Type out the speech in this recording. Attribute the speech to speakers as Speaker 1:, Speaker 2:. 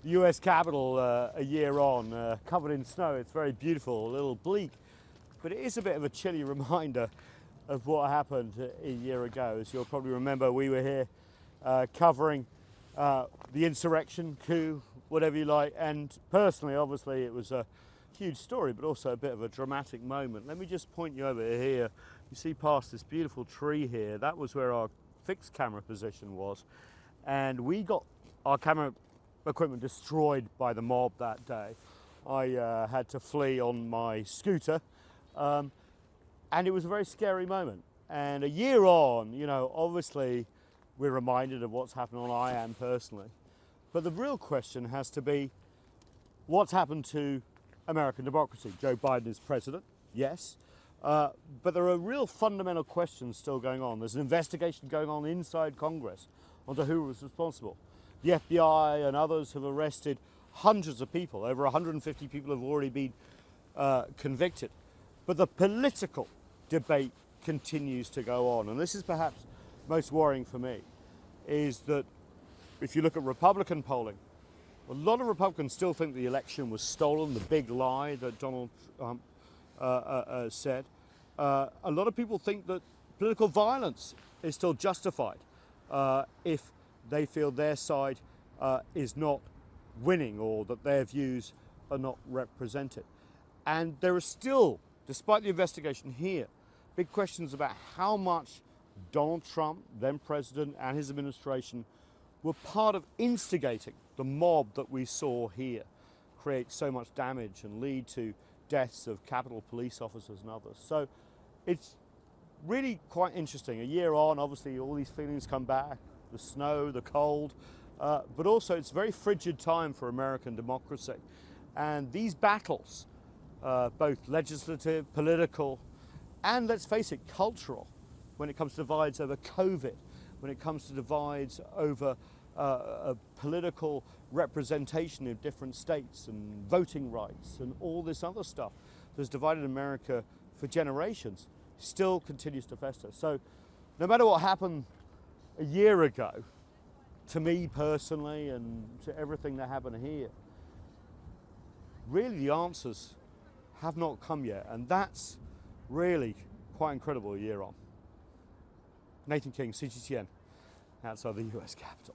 Speaker 1: the US Capitol a year on, covered in snow. It's very beautiful, a little bleak, but it is a bit of a chilly reminder of what happened a year ago. As you'll probably remember, we were here covering the insurrection, coup, whatever you like, and personally, obviously, it was a huge story, but also a bit of a dramatic moment. Let me just point you over here. You see past this beautiful tree here, that was where our fixed camera position was, and we got our camera equipment destroyed by the mob that day. I had to flee on my scooter, and it was a very scary moment. And a year on, you know, obviously we're reminded of what's happened on I am personally, but the real question has to be, what's happened to American democracy? Joe Biden is president, yes, but there are real fundamental questions still going on. There's an investigation going on inside Congress onto who was responsible. The FBI and others have arrested hundreds of people. Over 150 people have already been convicted. But the political debate continues to go on. And this is perhaps most worrying for me, is that if you look at Republican polling, a lot of Republicans still think the election was stolen, the big lie that Donald Trump said. A lot of people think that political violence is still justified if they feel their side is not winning or that their views are not represented. And there are still, despite the investigation here, big questions about how much Donald Trump, then president, and his administration were part of instigating the mob that we saw here create so much damage and lead to deaths of Capitol police officers and others. So it's really quite interesting. A year on, obviously all these feelings come back, the snow, the cold, but also it's a very frigid time for American democracy. And these battles, both legislative, political, and let's face it, cultural, when it comes to divides over COVID, when it comes to divides over political representation of different states and voting rights and all this other stuff that's divided America for generations, still continues to fester. So no matter what happened a year ago, to me personally and to everything that happened here, really the answers have not come yet, and that's really quite incredible a year on. Nathan King, CGTN, outside the US Capitol.